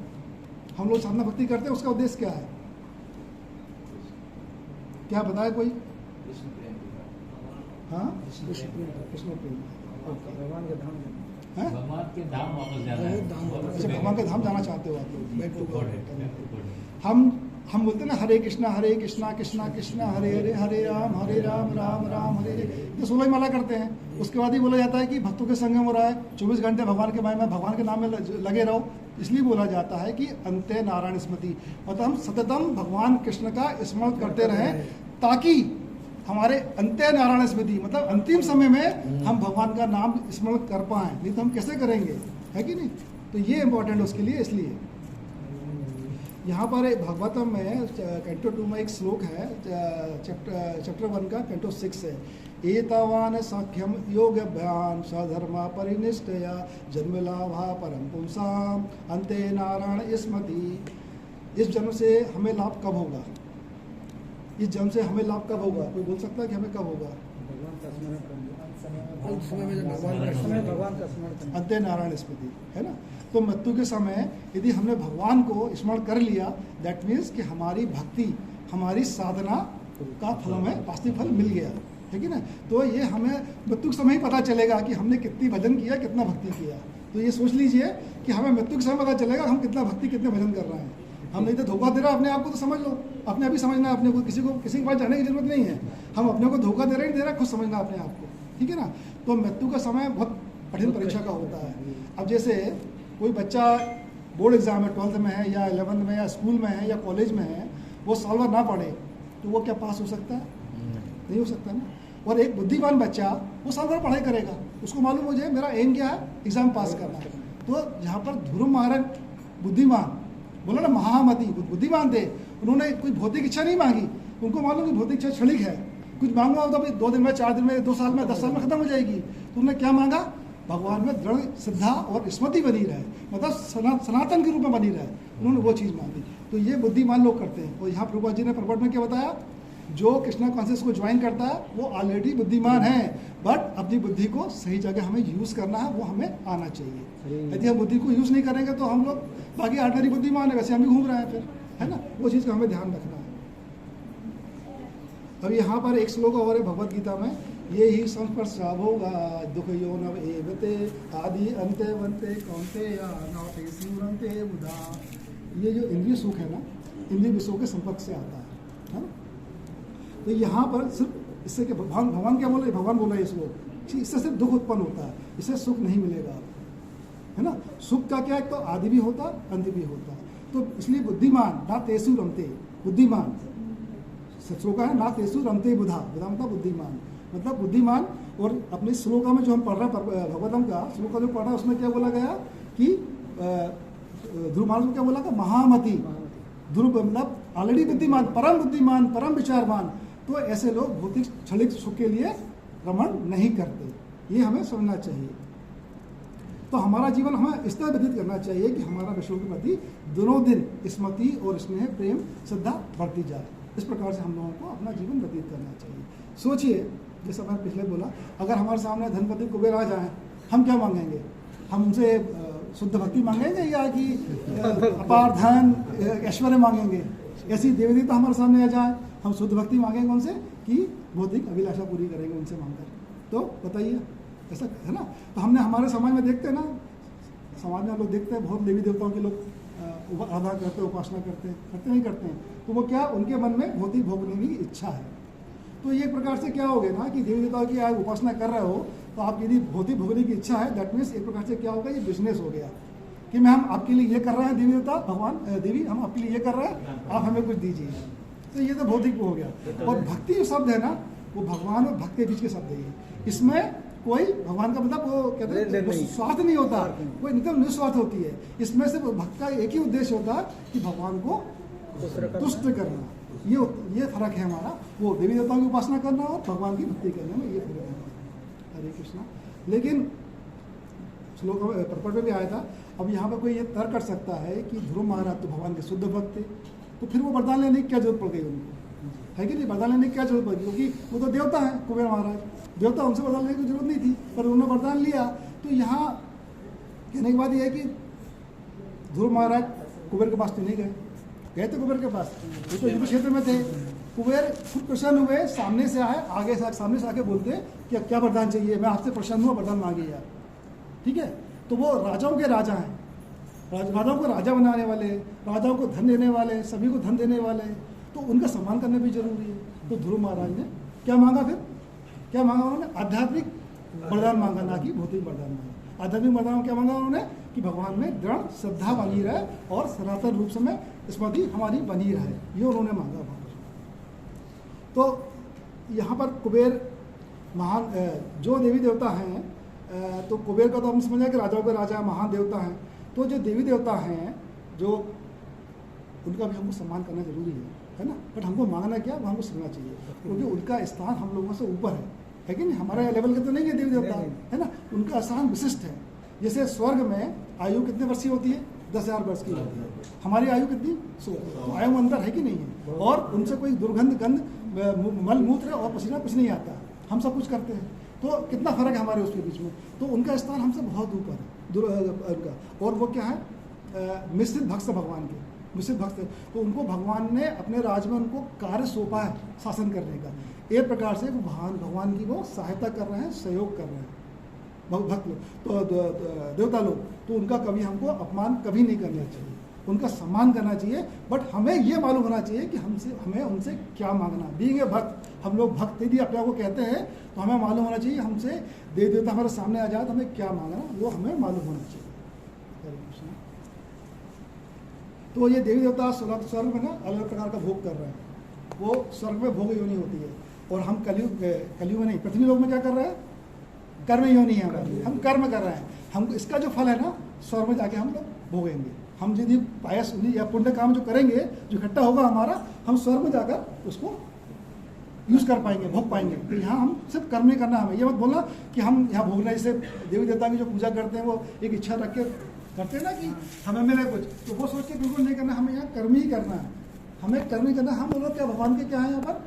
हम लोग साधना भक्ति करते हैं, उसका उद्देश्य क्या है, क्या बताए कोई। हाँ, कृष्ण प्रेम, भगवान के धाम वापस जाना है। अच्छा, भगवान के धाम जाना चाहते हो आप लोग, बैक टू गॉड। हम बोलते हैं ना हरे कृष्णा कृष्णा कृष्णा हरे हरे, हरे राम राम राम हरे हरे। तो 16 माला करते हैं। उसके बाद ही बोला जाता है कि भक्तों के संगम हो रहा है, 24 घंटे भगवान के में भगवान के नाम में लगे रहो। इसलिए बोला जाता है कि अंते नारायण स्मृति, मतलब हम सततम भगवान कृष्ण का स्मरण करते रहें, ताकि हमारे अंत्य नारायण स्मृति मतलब अंतिम समय में हम भगवान का नाम स्मरण कर पाएं। नहीं तो हम कैसे करेंगे, है कि नहीं। तो ये इम्पोर्टेंट है उसके लिए। इसलिए यहाँ पर भागवतम में कैंटो 2 में एक श्लोक है, चैप्टर 1 का कैंटो 6 है। एतावान साख्यम योगभ्याम सधर्मा परिनिष्ठया जन्मलाभा परम पुंसाम अंते नारायण स्मृति। इस जन्म से हमें लाभ कब होगा, इस जन्म से हमें लाभ कब होगा, कोई बोल सकता है कि हमें कब होगा। भगवान का स्मरण, अंत्य नारायण स्मृति, है ना। तो मृत्यु के समय यदि हमने भगवान को स्मरण कर लिया, दैट मीन्स कि हमारी भक्ति, हमारी साधना का फल हमें वास्तविक फल मिल गया, है कि ना। तो ये हमें मृत्यु के समय ही पता चलेगा कि हमने कितनी भजन किया, कितना भक्ति किया। तो ये सोच लीजिए कि हमें मृत्यु के समय पता चलेगा हम कितना भक्ति, कितने भजन कर रहे हैं। हम नहीं तो धोखा दे रहा अपने आप को, तो समझ लो, अपने आप ही समझना है अपने को, किसी के पास जाने की जरूरत नहीं है। हम अपने को धोखा दे रहे नहीं दे रहे, खुद समझना अपने आप को, ठीक है ना। तो मृत्यु का समय बहुत कठिन परीक्षा का होता है। अब जैसे कोई बच्चा बोर्ड एग्जाम है, 12th में है या 11th में या स्कूल में है या कॉलेज में है, वो साल भर ना पढ़े तो वो क्या पास हो सकता है, नहीं हो सकता ना। और एक बुद्धिमान बच्चा वो साल भर पढ़ाई करेगा, उसको मालूम हो जाए मेरा एम क्या है, एग्जाम पास करना है। तो यहाँ पर ध्रुव महाराज बुद्धिमान, बोला ना महामति, बुद्धिमान थे। उन्होंने कोई भौतिक इच्छा नहीं मांगी, उनको मालूम कि भौतिक इच्छा क्षणिक है, कुछ मांगा हो तो अभी 2 दिन में, 4 दिन में, 2 साल में, 10 साल में खत्म हो जाएगी। तो उन्होंने क्या मांगा, भगवान में दृढ़ श्रद्धा और स्मृति बनी रहे, मतलब सनातन के रूप में बनी रहे, उन्होंने वो चीज़ मांगी। तो ये बुद्धिमान लोग करते हैं। और यहाँ प्रभुपाद जी ने प्रकट में क्या बताया जो कृष्णा कॉन्शियस को ज्वाइन करता है वो ऑलरेडी बुद्धिमान है, बट अपनी बुद्धि को सही जगह हमें यूज़ करना है, वो हमें आना चाहिए। यदि हम बुद्धि को यूज़ नहीं करेंगे तो हम लोग बाकी ऑर्डिनरी बुद्धिमान है, वैसे हम भी घूम रहे हैं फिर, है ना, वो चीज़ का हमें ध्यान रखना है। अब यहाँ पर एक श्लोक और है भगवत गीता में, ये ही संस्पर्शाभोगा दुख योनव एवते आदि अंते वंते कौनते या नाते सूरंते बुधा। ये जो इंद्रिय सुख है ना, इंद्रिय विषयों के संपर्क से आता है ना। तो यहाँ पर सिर्फ इससे क्या भगवान क्या बोले, भगवान बोला इस लोग इससे सिर्फ दुख उत्पन्न होता है, इससे सुख नहीं मिलेगा, है ना। सुख का क्या है, तो आदि भी होता अंत भी होता। तो इसलिए बुद्धिमान ना तेसु रमते, बुद्धिमान श्लोका है ना तेसु रमते बुधा, बुधा मतलब बुद्धिमान, मतलब बुद्धिमान। और अपने श्लोका में जो हम पढ़ रहे हैं भगवतम का श्लोका जो पढ़ रहा है उसमें क्या बोला गया कि ध्रुव महाराज को क्या बोला था, महामति। ध्रुव मतलब ऑलरेडी बुद्धिमान, परम विचारवान। तो ऐसे लोग भौतिक क्षणिक सुख के लिए रमण नहीं करते, ये हमें समझना चाहिए। तो हमारा जीवन हमें इस तरह व्यतीत करना चाहिए कि हमारा विषयों के प्रति दिनों दिन स्मृति और स्नेह प्रेम श्रद्धा बढ़ती जाए। इस प्रकार से हम लोगों को अपना जीवन व्यतीत करना चाहिए। सोचिए, जैसा मैंने पिछले बोला, अगर हमारे सामने धनपति कुबेर आ जाए, हम क्या मांगेंगे? हम उनसे शुद्ध भक्ति मांगेंगे या कि अपार धन ऐश्वर्य मांगेंगे? ऐसी देवी देवता हमारे सामने आ जाए, हम शुद्ध भक्ति मांगेंगे उनसे कि भौतिक अभिलाषा पूरी करेंगे उनसे मांगकर? तो बताइए, ऐसा है ना। तो हमने हमारे समाज में देखते हैं ना, समाज में हम लोग देखते हैं बहुत देवी देवताओं के लोग आराधना करते हैं, उपासना करते नहीं करते हैं। तो वो क्या, उनके मन में भौतिक भोगने की इच्छा है। तो ये एक प्रकार से क्या हो गया ना कि देवी देवताओं की आप उपासना कर रहे हो, तो आप यदि भौतिक भोगने की इच्छा है, दैट मीन्स एक प्रकार से क्या होगा, ये बिजनेस हो गया कि मैं हम आपके लिए ये कर रहे हैं, देवी देवता भगवान देवी हम आपके लिए ये कर रहे हैं, आप हमें कुछ दीजिए। तो ये तो भौतिक हो गया। और भक्ति जो शब्द है ना, वो भगवान और भक्त के बीच के शब्द है ये। इसमें कोई भगवान का मतलब वो कहते हैं स्वार्थ नहीं होता, कोई निकल निस्वार्थ होती है। इसमें से भक्त का एक ही उद्देश्य होता है कि भगवान को तुष्ट करना। ये फर्क है हमारा, वो देवी देवताओं की उपासना करना और भगवान की भक्ति करने में ये फर्क है। हरे कृष्णा। लेकिन श्लोक पर्पट में भी आया था। अब यहाँ पर कोई ये तर्क कर सकता है कि ध्रुव महाराज तो भगवान के शुद्ध भक्त थे, तो फिर वो वरदान लेने की क्या जरूरत पड़ गई उनको, है कि नहीं? वरदान लेने की क्या जरूरत पड़ी, क्योंकि वो तो देवता है कुबेर महाराज, देवता, उनसे वरदान लेने की जरूरत नहीं थी, पर उन्होंने वरदान लिया। तो यहाँ कहने की बात यह है कि ध्रुव महाराज कुबेर के पास तो नहीं गए थे कुबेर के पास, वो तो युद्ध क्षेत्र में थे। कुबेर खुद प्रसन्न हुए, सामने से आए, सामने से आके बोलते कि क्या वरदान चाहिए, मैं आपसे प्रसन्न हुआ, वरदान मांगिए यार, ठीक है। तो वो राजाओं के राजा हैं, राजाओं को राजा बनाने वाले, राजाओं को धन देने वाले, सभी को धन देने वाले, तो उनका सम्मान करना भी जरूरी है। तो ध्रुव महाराज ने क्या मांगा, फिर क्या मांगा उन्होंने? आध्यात्मिक वरदान मांगा, ना कि भौतिक वरदान मांगा। आध्यात्मिक वरदान क्या मांगा उन्होंने कि भगवान में दृढ़ श्रद्धा बनी रहे और सनातन रूप से में स्मृति हमारी बनी रहे, ये उन्होंने मांगा। तो यहाँ पर कुबेर महान जो देवी देवता हैं, तो कुबेर का तो हम समझ कि राजाओं के राजा महान देवता हैं। तो जो देवी देवता हैं, जो उनका भी हमको सम्मान करना जरूरी है ना। बट हमको मांगना क्या, वो हमको सीखना चाहिए, क्योंकि उनका स्थान हम लोगों से ऊपर है कि नहीं? हमारे लेवल के तो नहीं है देवी देवता, है ना। उनका स्थान विशिष्ट है। जैसे स्वर्ग में आयु कितने वर्ष की होती है? 10,000 वर्ष की होती है। हमारी आयु कितनी? 100। तो आयु अंदर है कि नहीं है? और उनसे कोई दुर्गंध, गंध, मल मूत्र और पसीना कुछ नहीं आता, हम सब कुछ करते हैं। तो कितना फर्क है हमारे उसके बीच में। तो उनका स्थान हमसे बहुत ऊपर है उनका। और वो क्या है? मिश्रित भक्त भगवान के, मिश्रित भक्त। तो उनको भगवान ने अपने राज में उनको कार्य सौंपा है शासन करने का। एक प्रकार से वो भगवान की वो सहायता कर रहे हैं, सहयोग कर रहे हैं भक्त लोग, तो देवता लोग। तो उनका कभी हमको अपमान कभी नहीं करना चाहिए, उनका सम्मान करना चाहिए। बट हमें ये मालूम होना चाहिए कि हमें उनसे क्या मांगना। बीइंग ए भक्त, हम लोग भक्त यदि अपने आप को कहते हैं, तो हमें मालूम होना चाहिए हमसे देवी देवता हमारे सामने आ जाए तो हमें क्या मांगना, वो हमें मालूम होना चाहिए। तो ये देवी देवता स्वर्ग में ना अलग अलग प्रकार का भोग कर रहे हैं। वो स्वर्ग में भोग योनि होती है, और हम कलयुग में नहीं, पृथ्वी लोक में क्या कर रहे हैं? कर्म योनि है हमारी, हम कर्म कर रहे हैं। हम इसका जो फल है ना, स्वर्ग में जाके हम लोग भोगेंगे। हम यदि पायस या पुण्य काम जो करेंगे, जो इकट्ठा होगा हमारा, हम स्वर्ग में जाकर उसको यूज कर पाएंगे, भोग पाएंगे। तो यहाँ हम सिर्फ कर्म नहीं करना, हमें ये मत बोलना कि हम यहाँ भोगना। जैसे देवी देवता की जो पूजा करते हैं, वो एक इच्छा रख के करते हैं ना कि हमें मिले कुछ, तो वो सोच के बिल्कुल नहीं करना। हमें यहाँ कर्म ही करना है, हमें कर्म ही करना। हम लोग क्या भगवान के क्या है यहाँ पर?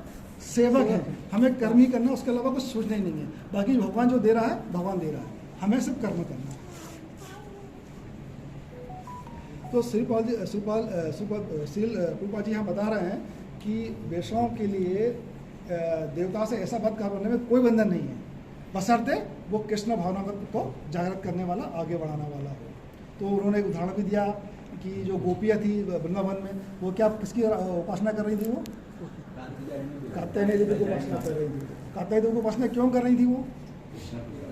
सेवक हैं, हमें कर्म ही करना, उसके अलावा कुछ सोचना ही नहीं है। बाकी भगवान जो दे रहा है भगवान दे रहा है, हमें सिर्फ कर्म करना है। तो श्रीपाल जी हम बता रहे हैं कि वैष्णव के लिए देवता से ऐसा बद करने में कोई बंधन नहीं है, बशर्ते वो कृष्ण भावना को जागृत करने वाला, आगे बढ़ाने वाला हो। तो उन्होंने एक उदाहरण भी दिया कि जो गोपियाँ थी वृंदावन में, वो क्या किसकी उपासना कर रही थी? वो कात्यायनी देवी की उपासना कर रही थी। कात्यायनी देवी की उपासना क्यों कर रही थी? वो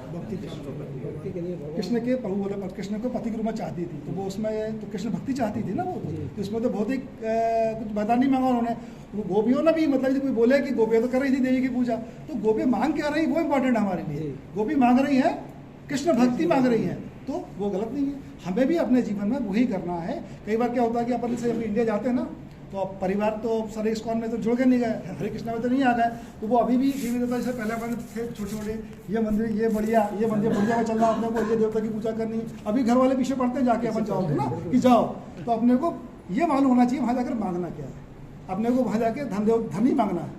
भक्ति के लिए, कृष्ण के प्रभु बोले पर कृष्ण को पति के रूप में चाहती थी, तो वो उसमें तो कृष्ण भक्ति चाहती थी ना वो, तो इसमें तो बहुत ही कुछ वरदान नहीं मांगा उन्होंने। वो गोपियों ने भी मतलब यदि कोई बोले कि गोपियाँ तो कर रही थी देवी की पूजा, तो गोपी मांग क्या रही वो इंपॉर्टेंट है हमारे लिए। गोपी मांग रही है कृष्ण भक्ति मांग रही है, तो वो गलत नहीं है। हमें भी अपने जीवन में वही करना है। कई बार क्या होता है कि अपन से इंडिया जाते हैं ना, तो अब परिवार तो सारे इस्कॉन में तो जुड़ के नहीं गए, हरे कृष्णा में तो नहीं आ गए, तो वो अभी भी देवी देवता जैसे पहले अपन थे छोटे छोटे, ये मंदिर ये बढ़िया, ये मंदिर बढ़िया में चल रहा, अपने को ये देवता की पूजा करनी। अभी घर वाले पीछे पड़ते हैं जाके अपन जाओगे ना कि जाओ, तो अपने को ये मालूम होना चाहिए वहाँ जाकर मांगना क्या है। अपने को वहाँ जाके धन ही मांगना है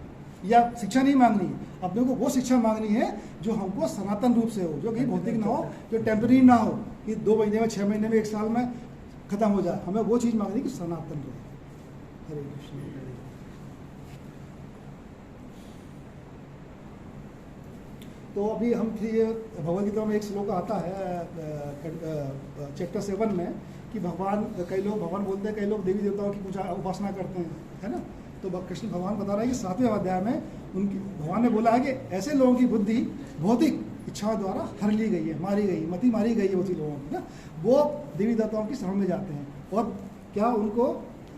या शिक्षा नहीं मांगनी है। अपने को वो शिक्षा मांगनी है जो हमको सनातन रूप से हो, जो कि भौतिक ना हो, जो टेम्पररी ना हो कि 2 महीने में, 6 महीने में, 1 साल में खत्म हो जाए। हमें वो चीज़ मांगनी कि सनातन रहे। हरे कृष्ण। तो अभी हम थी भगवद गीता में एक श्लोक आता है चैप्टर 7 में कि भगवान, कई लोग भगवान बोलते हैं, कई लोग देवी देवताओं की पूजा उपासना करते हैं, है ना। तो कृष्ण भगवान बता रहे हैं कि 7वें अध्याय में उनकी भगवान ने बोला है कि ऐसे लोगों की बुद्धि भौतिक इच्छाओं द्वारा हर ली गई है, मारी गई, मति मारी गई है उसी लोगों की ना। वो देवी देवताओं की शरण में जाते हैं और क्या उनको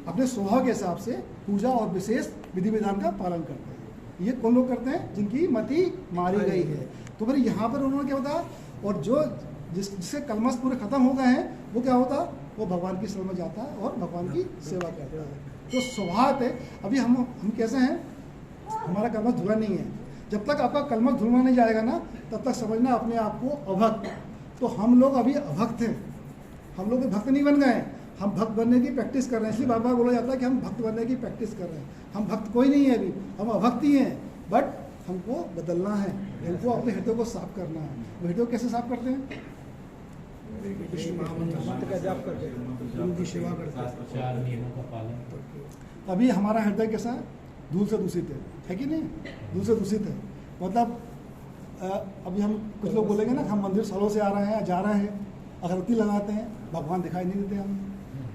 अपने स्वभाव के हिसाब से पूजा और विशेष विधि विधान का पालन करते हैं। ये कौन लोग करते हैं? जिनकी मति मारी गई है। तो फिर यहाँ पर उन्होंने क्या बताया, और जो जिससे कलमश पूरे खत्म हो गए हैं वो क्या होता, वो भगवान की शरण में जाता है और भगवान की सेवा करता है। तो स्वभाव है। अभी हम कैसे हैं, हमारा कलमश धुला नहीं है। जब तक आपका कलमश धुलना नहीं जाएगा ना, तब तक समझना अपने आप को अभक्त। तो हम लोग अभी अभक्त हैं, हम लोग भक्त नहीं बन गए, हम भक्त बनने की प्रैक्टिस कर रहे हैं। इसलिए बार बार बोला जाता है कि हम भक्त बनने की प्रैक्टिस कर रहे हैं। हम भक्त कोई नहीं है अभी, हम अभक्त ही हैं। बट हमको बदलना है, हमको अपने हृदय को साफ करना है। वो हृदय कैसे साफ करते हैं? विष्णु महामंत्र का जाप करते हैं, उनकी सेवा करते हैं, 4 नियमों का पालन करते हैं। अभी हमारा हृदय कैसा है? धूल से दूषित है कि नहीं? धूल से दूषित है। मतलब अभी हम कुछ लोग बोलेंगे ना, हम मंदिर सालों से आ रहे हैं, जा रहे हैं, अगरबत्ती लगाते हैं, भगवान दिखाई नहीं देते हमें,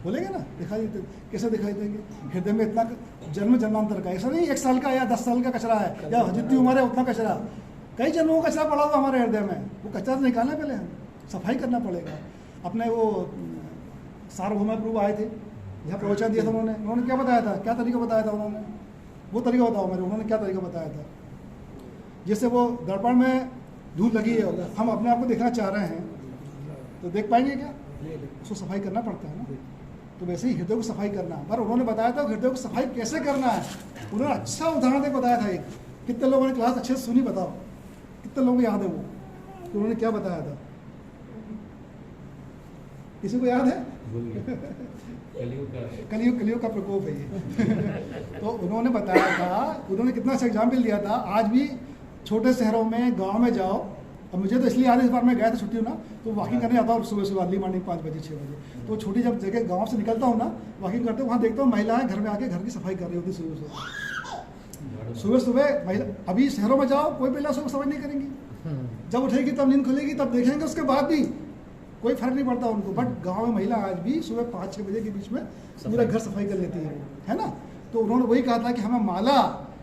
बोलेंगे ना दिखाई देते। कैसे दिखाई देंगे? हृदय में इतना जन्म जन्मांतर का, ऐसा नहीं 1 साल का या 10 साल का कचरा है या जितनी उम्र है उतना कचरा, कई जन्मों का कचरा पड़ा हुआ हमारे हृदय में। वो कचरा तो निकालना, पहले हम सफाई करना पड़ेगा। अपने वो सार्वभौम प्रभु आए थे, यहाँ प्रवचन दिया था उन्होंने क्या बताया था, क्या तरीका बताया था उन्होंने? वो तरीका बताओ मेरे, उन्होंने क्या तरीका बताया था? जैसे वो दर्पण में धूल लगी है, हम अपने आप को देखना चाह रहे हैं, तो देख पाएंगे क्या? उसको सफाई करना पड़ता है ना। तो वैसे ही हृदय को सफाई करना, पर उन्होंने बताया था हृदय को सफाई कैसे करना है। उन्होंने अच्छा उदाहरण दे बताया था एक। कितने लोगों ने क्लास अच्छे से सुनी, बताओ कितने लोगों को याद है वो? तो उन्होंने क्या बताया था, किसी को याद है? कलियुग का प्रकोप है ये। तो उन्होंने बताया था, उन्होंने कितना अच्छा एग्जाम्पल दिया था। आज भी छोटे शहरों में, गांव में जाओ, अब मुझे तो इसलिए आज इस बार मैं गया था छुट्टी ना, तो वॉकिंग करने जाता हूँ सुबह अर्ली मॉर्निंग 5 बजे 6 बजे। तो छोटी जब जगह गाँव से निकलता हूँ ना, वॉकिंग करते वहाँ देखता हूँ महिलाएं घर में आके घर की सफाई कर रही होती सुबह महिला। अभी शहरों में जाओ, कोई महिला सुबह सफाई नहीं करेंगी, जब उठेगी तब नींद खुलेगी तब देखेंगे, उसके बाद भी कोई फर्क नहीं पड़ता उनको। बट गांव में महिला आज भी सुबह 5-6 बजे के बीच में पूरा घर सफाई कर लेती है ना। तो उन्होंने वही कहा था कि हमें माला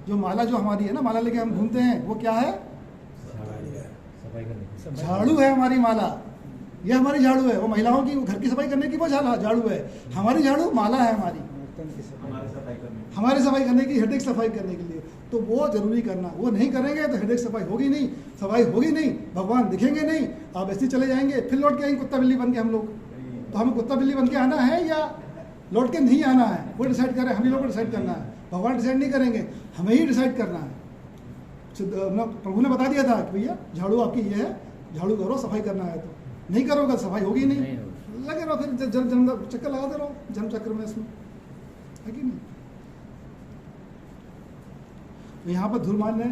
जो हमारी है ना, माला लेके हम घूमते हैं, वो क्या है? झाड़ू है हमारी माला। ये हमारी झाड़ू है। वो महिलाओं की घर की सफाई करने की वो झाड़ू है, हमारी झाड़ू माला है हमारी, हमारी सफाई करने की, हृदय की सफाई करने के लिए। तो वो जरूरी करना, वो नहीं करेंगे तो हृदय की सफाई होगी नहीं, सफाई होगी नहीं, भगवान दिखेंगे नहीं, आप ऐसे चले जाएंगे, फिर लौट के आएंगे कुत्ता बिल्ली बन के हम लोग। तो हमें कुत्ता बिल्ली बन के आना है या लौट के नहीं आना है, वो डिसाइड करें, हम ही लोग को डिसाइड करना है। भगवान डिसाइड नहीं करेंगे, हमें ही डिसाइड करना है। प्रभु ने बता दिया था कि भैया झाड़ू आपकी ये है, झाड़ू करो, सफाई करना है। तो नहीं करोगे सफाई होगी नहीं, लगे रहो फिर जन्म चक्कर लगाते रहो जन्म चक्र में, इसमें है कि नहीं। यहाँ पर ध्रुवमान ने,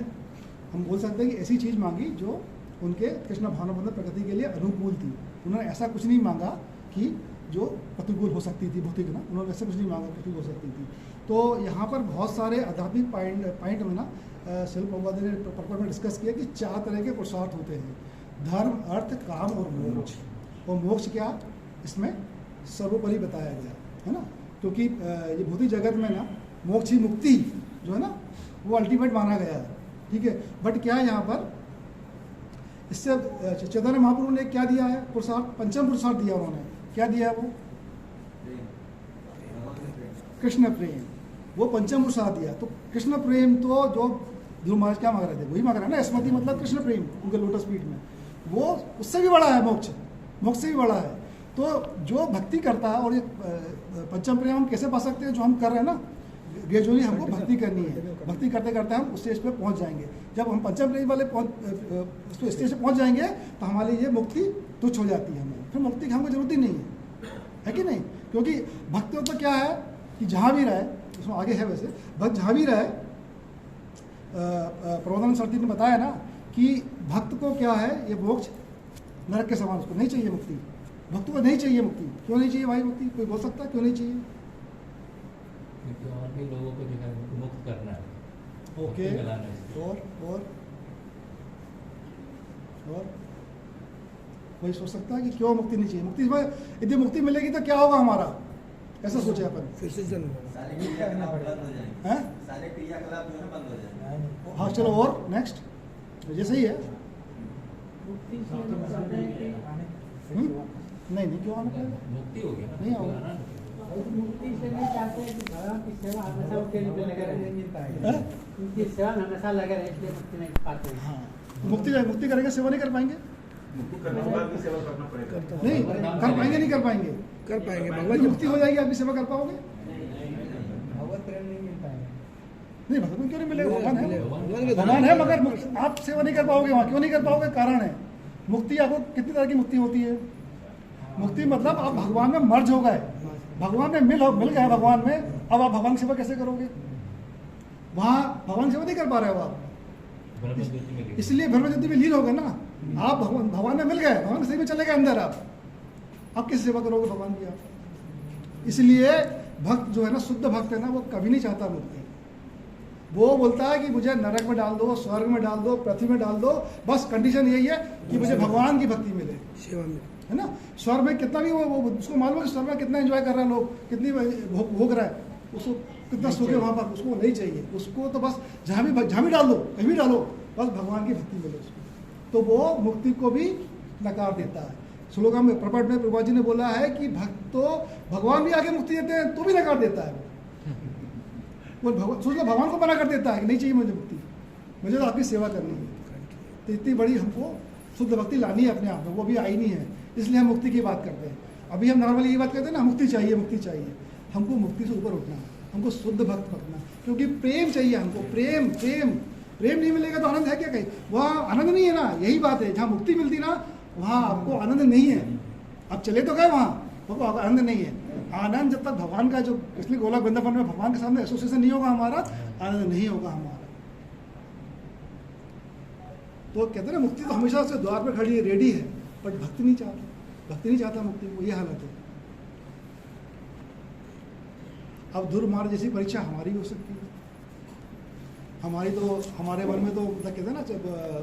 हम बोल सकते हैं कि ऐसी चीज़ मांगी जो उनके कृष्ण भावनाबंध प्रकृति के लिए अनुकूल थी। उन्होंने ऐसा कुछ नहीं मांगा कि जो प्रतिकूल हो सकती थी भौतिक ना, उन्होंने ऐसा कुछ नहीं मांगा प्रतिकूल हो सकती थी। तो यहाँ पर बहुत सारे आध्यात्मिक पॉइंट में ना शिल प्रभुपाद ने प्रकट में डिस्कस किया कि 4 तरह के पुरुषार्थ होते हैं, धर्म, अर्थ, काम और मोक्ष। और मोक्ष क्या इसमें सर्वोपरि बताया गया है ना, क्योंकि ये भौतिक जगत में ना मोक्ष ही मुक्ति जो है ना वो अल्टीमेट माना गया है, ठीक है। बट क्या यहाँ पर इससे चैतन्य महाप्रभु ने क्या दिया है पुरुषार्थ, पंचम पुरुषार्थ दिया उन्होंने। क्या दिया है वो? कृष्ण प्रेम, वो पंचम पुरुषार्थ दिया। तो कृष्ण प्रेम तो जो ध्रुव महाराज क्या मांग रहे थे वही मांग रहे हैं ना, स्मृति मतलब कृष्ण प्रेम उनके लोटस पीठ में, वो उससे भी बड़ा है मोक्ष, मोक्ष से भी बड़ा है। तो जो भक्ति करता है, और ये पंचम प्रेम हम कैसे पा सकते हैं, जो हम कर रहे हैं ना ग्रेजुअली हमको भक्ति करनी है, भक्ति करते करते हम उस स्टेज पे पहुंच जाएंगे। जब हम पंचम प्रेम वाले स्टेज पे पहुंच जाएंगे तो हमारी ये मुक्ति तुच्छ हो जाती है, हमें फिर मुक्ति की हमको जरूरत ही नहीं है कि नहीं। क्योंकि भक्त तो क्या है कि जहाँ भी रहे, उसमें आगे है वैसे, भक्त जहाँ भी रहे, प्रबोधानंद सरस्वती ने बताया ना कि भक्त को क्या है ये मोक्ष नरक के समान, उसको नहीं चाहिए मुक्ति, भक्त को नहीं चाहिए मुक्ति। क्यों नहीं चाहिए भाई मुक्ति, कोई बोल सकता है क्यों नहीं चाहिए? और भी लोगों को जो है मुक्त करना है। ओके, और कोई सोच सकता है कि क्यों मुक्ति नहीं चाहिए? मुक्ति में यदि मुक्ति मिलेगी तो क्या होगा हमारा, ऐसा सोचे अपन। फिर से जन्म सारे क्रियाकलाप बंद हो जाएंगे। हैं? सारे क्रियाकलाप जो है बंद हो जाएंगे। हाँ चलो, और नेक्स्ट ये सही है। नहीं नहीं, क्यों आना पड़ेगा? मुक्ति हो गया ना, नहीं होगा। आना नहीं। मुक्ति से नहीं चाहते हैं कि भगवान की सेवा हमेशा उनके लिए लगे रहे, उनकी सेवा में हमेशा लगे रहे, इसलिए मुक्ति नहीं पाते हैं। हाँ, मुक्ति करेंगे, सेवा नहीं कर पाएंगे। मुक्ति करने के बाद भी सेवा करना पड़ेगा। नहीं कर पाएंगे, नहीं कर पाएंगे। कर पाएंगे यदि भगवान मुक्ति हो जाएगी आप भी सेवा कर पाओगे? भगवत प्रेम नहीं मिलता है। नहीं, भगवान क्यों नहीं मिलेगा? भगवान है, के भगवान है, मगर आप सेवा नहीं कर पाओगे वहाँ। क्यों नहीं कर पाओगे? कारण है, मुक्ति आपको कितनी तरह की मुक्ति होती है। मुक्ति मतलब आप भगवान में मर्ज हो गए, भगवान में मिल गए भगवान में, अब आप भगवान की सेवा कैसे करोगे? वहाँ भगवान की सेवा नहीं कर पा रहे हो आप, ब्रह्मज्योति में इसलिए ब्रह्मज्योति में लीन हो गए ना आप। भगवान में मिल गए, भगवान के सही में चले गए अंदर। आप कैसे सेवा करोगे भगवान की आप? इसलिए भक्त जो है ना, शुद्ध भक्त है ना, वो कभी नहीं चाहता मुक्ति। वो बोलता है कि मुझे नरक में डाल दो, स्वर्ग में डाल दो, पृथ्वी में डाल दो, बस कंडीशन यही है कि मुझे भगवान की भक्ति मिले, सेवा में। है ना। स्वर्ग में कितना भी वो उसको मालूम है कि स्वर्ग में कितना एंजॉय कर रहे हैं लोग, कितनी भोग रहा है, उसको कितना सुख है वहाँ पर, उसको नहीं चाहिए। उसको तो बस जहाँ भी डाल दो, कहीं भी डालो, बस भगवान की भक्ति मिले उसको। तो वो मुक्ति को भी नकार देता है। श्लोका में प्रपट में प्रभुपाद जी ने बोला है कि भक्त तो भगवान भी आगे मुक्ति देते हैं तो भी नकार देता है वो सोच लो, भगवान को मना कर देता है कि नहीं चाहिए मुझे मुक्ति, मुझे तो आपकी सेवा करनी है। तो इतनी बड़ी हमको शुद्ध भक्ति लानी है अपने आप में, वो भी आई नहीं है, इसलिए हम मुक्ति की बात करते हैं। अभी हम नॉर्मली ये बात करते हैं ना, मुक्ति चाहिए, मुक्ति चाहिए। हमको मुक्ति से ऊपर उठना है, हमको शुद्ध भक्त बनना, क्योंकि प्रेम चाहिए हमको। प्रेम प्रेम प्रेम नहीं मिलेगा तो आनंद है क्या कहीं? वहाँ आनंद नहीं है ना, यही बात है। जहाँ मुक्ति मिलती ना वहाँ आपको आनंद नहीं है। आप चले तो गए वहाँ, आपको आनंद नहीं है। आनंद जब तक भगवान का, जो इसलिए गोलक वृंदावन में भगवान के सामने एसोसिएशन नहीं होगा हमारा, आनंद नहीं होगा हमारा। तो कहते हैं ना, मुक्ति तो हमेशा से द्वार पर खड़ी है, रेडी है, बट भक्ति नहीं चाहता, भक्ति नहीं चाहता मुक्ति को, ये हालत है। अब ध्रुव महाराज जैसी परीक्षा हमारी हो सकती है। हमारी तो, हमारे मन में तो मतलब कहते हैं ना,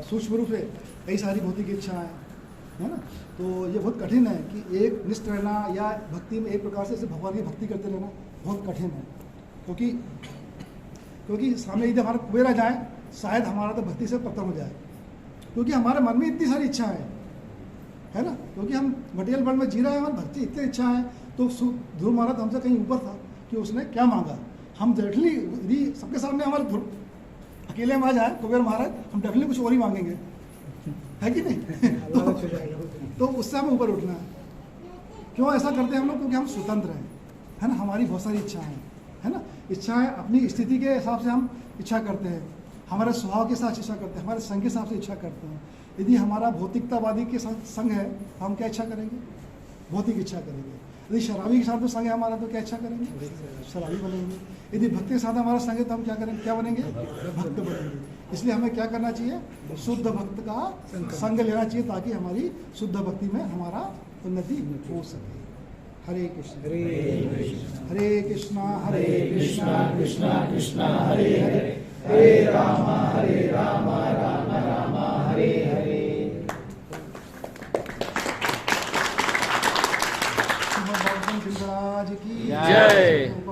सूक्ष्म रूप से कई सारी भौतिक इच्छाएं है ना। तो ये बहुत कठिन है कि एक निष्ठ रहना या भक्ति में एक प्रकार से भगवान की भक्ति करते रहना बहुत कठिन है। क्योंकि सामने यदि हमारा कुबेर आ जाए, शायद हमारा तो भक्ति से पतन हो जाए, क्योंकि हमारे मन में इतनी सारी इच्छाएं है ना। क्योंकि हम मटेरियल वर्ल्ड में जी रहे हैं, हमारी भक्ति इतनी इच्छा है। तो ध्रुव महाराज हमसे कहीं ऊपर था कि उसने क्या मांगा। हम डेफिनेटली यदि सबके सामने हमारे ध्रुव अकेले में आ जाए कुबेर महाराज, हम डेफिनेटली कुछ और ही मांगेंगे, है कि नहीं? तो उससे हमें ऊपर उठना है। क्यों ऐसा करते हैं हम लोग? क्योंकि हम स्वतंत्र हैं, है ना। हमारी बहुत सारी इच्छाएं है ना, इच्छाएं अपनी स्थिति के हिसाब से हम इच्छा करते हैं, हमारे स्वभाव के साथ इच्छा करते हैं, हमारे संग के हिसाब से इच्छा करते हैं। यदि हमारा भौतिकतावादी के संग है, हम क्या इच्छा करेंगे? भौतिक इच्छा करेंगे। यदि शराबी के साथ में संग है हमारा तो क्या अच्छा करेंगे? शराबी बनेंगे। यदि भक्त के साथ हमारा संग है तो हम क्या करेंगे? क्या बनेंगे? भक्त बनेंगे। इसलिए हमें क्या करना चाहिए? शुद्ध भक्त का संग लेना चाहिए ताकि हमारी शुद्ध भक्ति में हमारा उन्नति हो सके। हरे कृष्ण हरे कृष्णा कृष्णा कृष्णा हरे हरे हरे राम राम राम हरे हरे। महाराज की जय।